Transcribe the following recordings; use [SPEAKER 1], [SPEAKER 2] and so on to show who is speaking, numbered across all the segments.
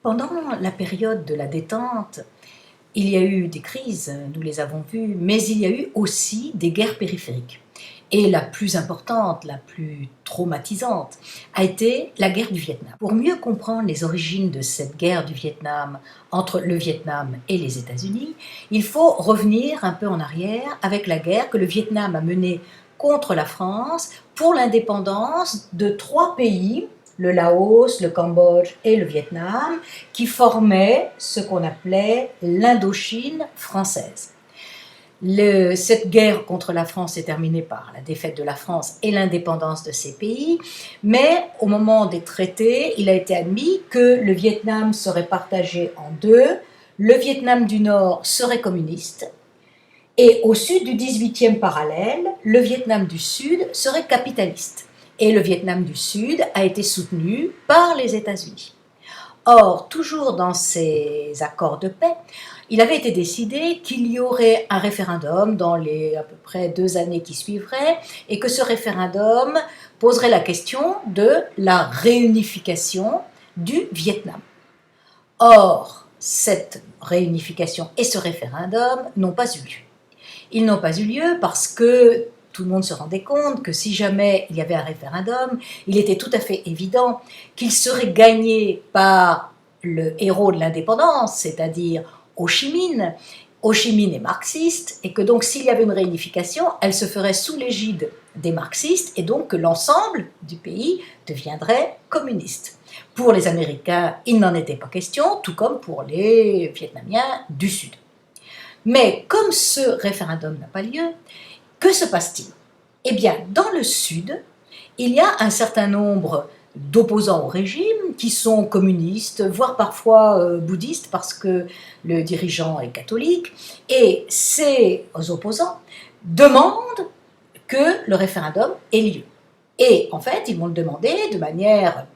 [SPEAKER 1] Pendant la période de la détente, il y a eu des crises, nous les avons vues, mais il y a eu aussi des guerres périphériques. Et la plus importante, la plus traumatisante, a été la guerre du Vietnam. Pour mieux comprendre les origines de cette guerre du Vietnam entre le Vietnam et les États-Unis, il faut revenir un peu en arrière avec la guerre que le Vietnam a menée contre la France pour l'indépendance de trois pays, le Laos, le Cambodge et le Vietnam, qui formaient ce qu'on appelait l'Indochine française. Cette guerre contre la France est terminée par la défaite de la France et l'indépendance de ces pays, mais au moment des traités, il a été admis que le Vietnam serait partagé en deux. Le Vietnam du Nord serait communiste et au sud du 18e parallèle, le Vietnam du Sud serait capitaliste. Et le Vietnam du Sud a été soutenu par les États-Unis. Or, toujours dans ces accords de paix, il avait été décidé qu'il y aurait un référendum dans les à peu près 2 années qui suivraient et que ce référendum poserait la question de la réunification du Vietnam. Or, cette réunification et ce référendum n'ont pas eu lieu. Ils n'ont pas eu lieu parce que tout le monde se rendait compte que si jamais il y avait un référendum, il était tout à fait évident qu'il serait gagné par le héros de l'indépendance, c'est-à-dire Ho Chi Minh. Ho Chi Minh est marxiste et que donc s'il y avait une réunification, elle se ferait sous l'égide des marxistes et donc que l'ensemble du pays deviendrait communiste. Pour les Américains, il n'en était pas question, tout comme pour les Vietnamiens du Sud. Mais comme ce référendum n'a pas lieu, que se passe-t-il? Eh bien, dans le Sud, il y a un certain nombre d'opposants au régime qui sont communistes, voire parfois bouddhistes, parce que le dirigeant est catholique, et ces opposants demandent que le référendum ait lieu. Et en fait, ils vont le demander de manière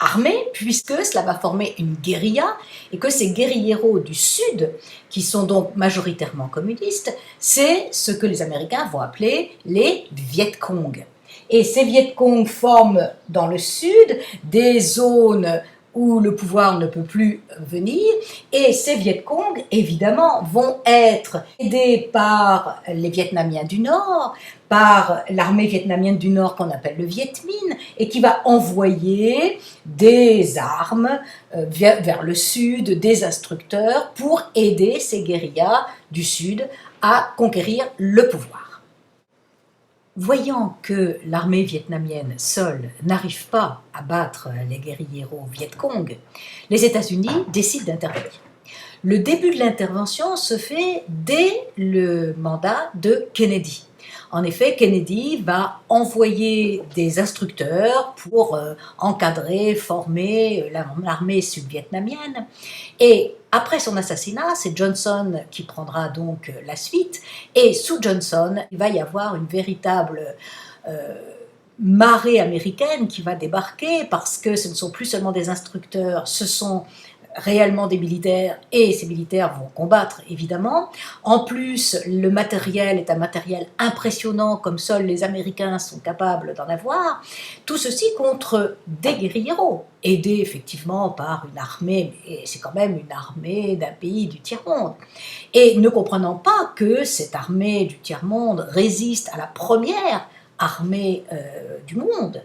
[SPEAKER 1] armée, puisque cela va former une guérilla, et que ces guérilleros du Sud, qui sont donc majoritairement communistes, c'est ce que les Américains vont appeler les Viet Cong. Et ces Viet Cong forment dans le Sud des zones où le pouvoir ne peut plus venir, et ces Viet Cong, évidemment, vont être aidés par les Vietnamiens du Nord, par l'armée vietnamienne du Nord qu'on appelle le Viet Minh, et qui va envoyer des armes vers le Sud, des instructeurs, pour aider ces guérillas du Sud à conquérir le pouvoir. Voyant que l'armée vietnamienne seule n'arrive pas à battre les guérilleros Viet Cong, les États-Unis décident d'intervenir. Le début de l'intervention se fait dès le mandat de Kennedy. En effet, Kennedy va envoyer des instructeurs pour encadrer, former l'armée sud-vietnamienne. Et après son assassinat, c'est Johnson qui prendra donc la suite. Et sous Johnson, il va y avoir une véritable marée américaine qui va débarquer parce que ce ne sont plus seulement des instructeurs, ce sont réellement des militaires, et ces militaires vont combattre évidemment. En plus, le matériel est un matériel impressionnant comme seuls les Américains sont capables d'en avoir. Tout ceci contre des guérilleros, aidés effectivement par une armée, et c'est quand même une armée d'un pays du tiers-monde. Et ne comprenant pas que cette armée du tiers-monde résiste à la première armée du monde,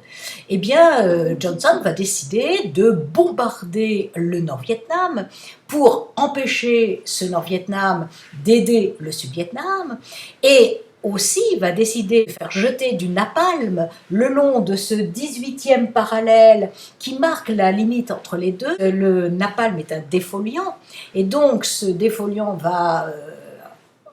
[SPEAKER 1] eh bien Johnson va décider de bombarder le Nord-Vietnam pour empêcher ce Nord-Vietnam d'aider le Sud-Vietnam, et aussi va décider de faire jeter du napalm le long de ce 18e parallèle qui marque la limite entre les deux. Le napalm est un défoliant, et donc ce défoliant va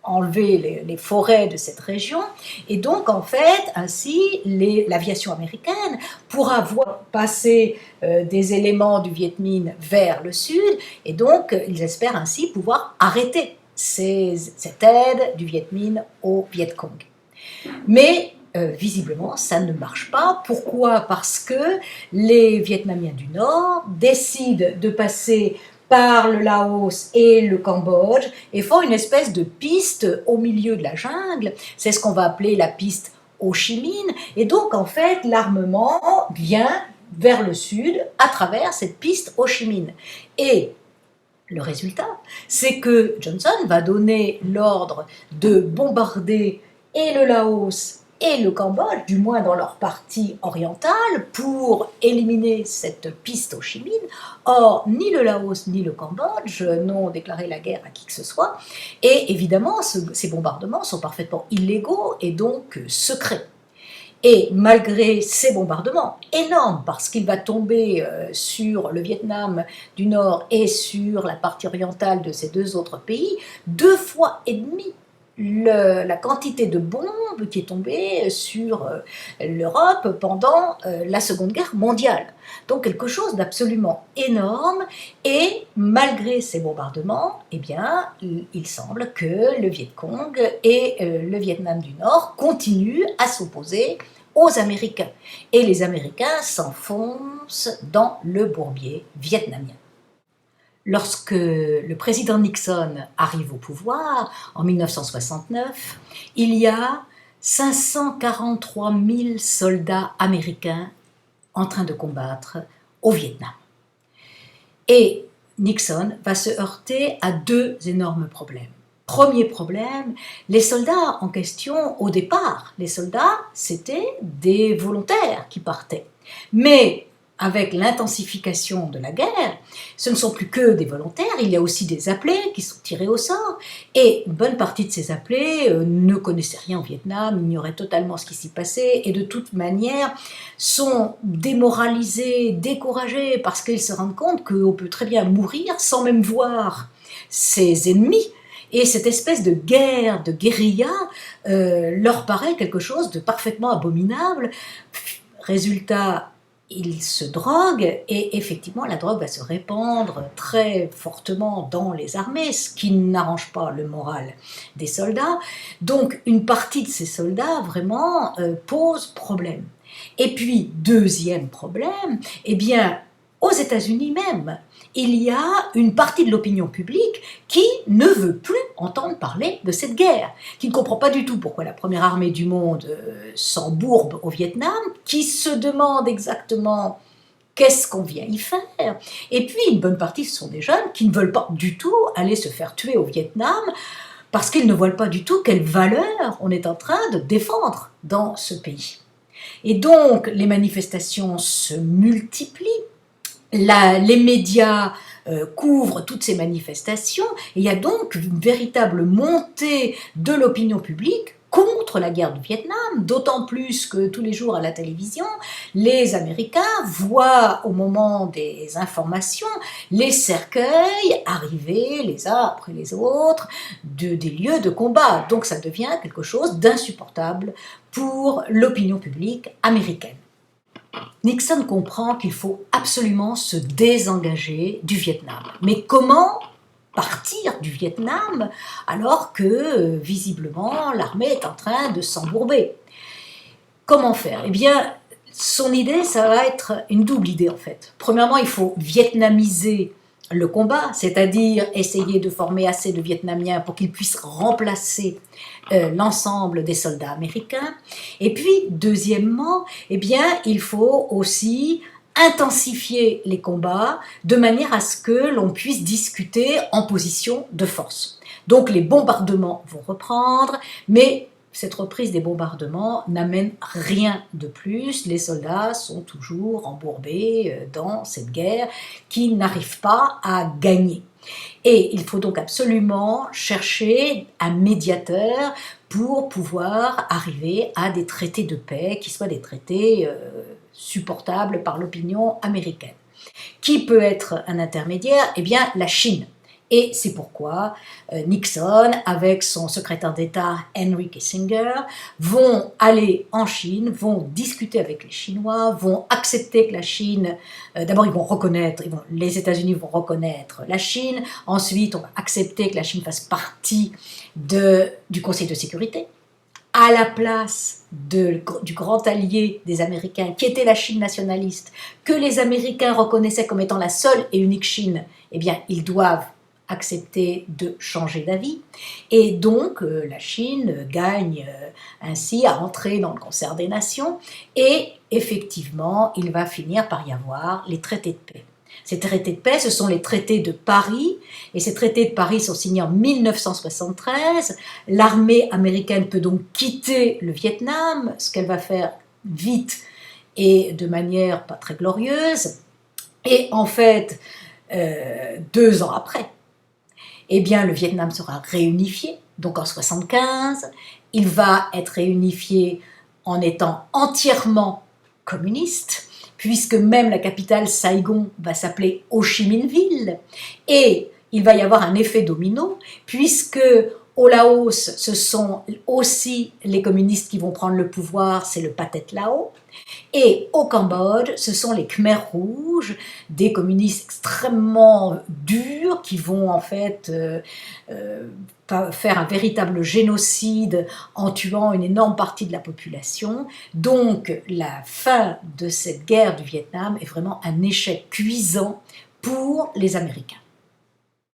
[SPEAKER 1] enlever les forêts de cette région, et donc en fait ainsi l'aviation américaine pourra voir passer des éléments du Viet Minh vers le sud, et donc ils espèrent ainsi pouvoir arrêter cette aide du Viet Minh au Viet Cong. Mais visiblement, ça ne marche pas. Pourquoi? Parce que les Vietnamiens du Nord décident de passer par le Laos et le Cambodge et font une espèce de piste au milieu de la jungle. C'est ce qu'on va appeler la piste Ho Chi Minh. Et donc, en fait, l'armement vient vers le sud à travers cette piste Ho Chi Minh. Et le résultat, c'est que Johnson va donner l'ordre de bombarder et le Laos et le Cambodge, du moins dans leur partie orientale, pour éliminer cette piste Ho Chi Minh. Or, ni le Laos ni le Cambodge n'ont déclaré la guerre à qui que ce soit, et évidemment, ces bombardements sont parfaitement illégaux et donc secrets. Et malgré ces bombardements énormes, parce qu'il va tomber sur le Vietnam du Nord et sur la partie orientale de ces deux autres pays, 2,5 fois la quantité de bombes qui est tombée sur l'Europe pendant la Seconde Guerre mondiale. Donc quelque chose d'absolument énorme, et malgré ces bombardements, eh bien, il semble que le Viet Cong et le Vietnam du Nord continuent à s'opposer aux Américains. Et les Américains s'enfoncent dans le bourbier vietnamien. Lorsque le président Nixon arrive au pouvoir, en 1969, il y a 543 000 soldats américains en train de combattre au Vietnam. Et Nixon va se heurter à deux énormes problèmes. Premier problème, les soldats en question, au départ, les soldats, c'était des volontaires qui partaient. Mais avec l'intensification de la guerre, ce ne sont plus que des volontaires, il y a aussi des appelés qui sont tirés au sort, et une bonne partie de ces appelés ne connaissaient rien au Vietnam, ignoraient totalement ce qui s'y passait, et de toute manière sont démoralisés, découragés, parce qu'ils se rendent compte qu'on peut très bien mourir sans même voir ses ennemis. Et cette espèce de guerre, de guérilla, leur paraît quelque chose de parfaitement abominable. Résultat, ils se droguent, et effectivement la drogue va se répandre très fortement dans les armées, ce qui n'arrange pas le moral des soldats. Donc une partie de ces soldats vraiment pose problème. Et puis deuxième problème, eh bien aux États-Unis même, il y a une partie de l'opinion publique qui ne veut plus entendre parler de cette guerre, qui ne comprend pas du tout pourquoi la première armée du monde s'embourbe au Vietnam, qui se demande exactement qu'est-ce qu'on vient y faire. Et puis une bonne partie, ce sont des jeunes qui ne veulent pas du tout aller se faire tuer au Vietnam, parce qu'ils ne voient pas du tout quelle valeur on est en train de défendre dans ce pays. Et donc les manifestations se multiplient. Les médias couvrent toutes ces manifestations, et il y a donc une véritable montée de l'opinion publique contre la guerre du Vietnam, d'autant plus que tous les jours à la télévision, les Américains voient au moment des informations les cercueils arriver les uns après les autres des lieux de combat. Donc ça devient quelque chose d'insupportable pour l'opinion publique américaine. Nixon comprend qu'il faut absolument se désengager du Vietnam. Mais comment partir du Vietnam alors que, visiblement, l'armée est en train de s'embourber? Comment faire? Eh bien, son idée, ça va être une double idée en fait. Premièrement, il faut vietnamiser le combat, c'est-à-dire essayer de former assez de Vietnamiens pour qu'ils puissent remplacer l'ensemble des soldats américains. Et puis, deuxièmement, eh bien, il faut aussi intensifier les combats de manière à ce que l'on puisse discuter en position de force. Donc les bombardements vont reprendre, mais cette reprise des bombardements n'amène rien de plus. Les soldats sont toujours embourbés dans cette guerre qui n'arrive pas à gagner. Et il faut donc absolument chercher un médiateur pour pouvoir arriver à des traités de paix qui soient des traités supportables par l'opinion américaine. Qui peut être un intermédiaire? Eh bien, la Chine. Et c'est pourquoi Nixon, avec son secrétaire d'État Henry Kissinger, vont aller en Chine, vont discuter avec les Chinois, vont accepter que la Chine, d'abord ils vont reconnaître, les États-Unis vont reconnaître la Chine, ensuite on va accepter que la Chine fasse partie du Conseil de sécurité, à la place du grand allié des Américains, qui était la Chine nationaliste, que les Américains reconnaissaient comme étant la seule et unique Chine. Eh bien, ils doivent accepté de changer d'avis. Et donc, la Chine gagne ainsi à entrer dans le concert des nations. Et effectivement, il va finir par y avoir les traités de paix. Ces traités de paix, ce sont les traités de Paris, et ces traités de Paris sont signés en 1973. L'armée américaine peut donc quitter le Vietnam, ce qu'elle va faire vite et de manière pas très glorieuse. Et en fait, 2 ans après, eh bien, le Vietnam sera réunifié, donc en 1975. Il va être réunifié en étant entièrement communiste, puisque même la capitale Saigon va s'appeler Ho Chi Minh-ville, et il va y avoir un effet domino, puisque au Laos, ce sont aussi les communistes qui vont prendre le pouvoir, c'est le Pathet Lao, et au Cambodge, ce sont les Khmers rouges, des communistes extrêmement durs qui vont en fait faire un véritable génocide en tuant une énorme partie de la population. Donc la fin de cette guerre du Vietnam est vraiment un échec cuisant pour les Américains.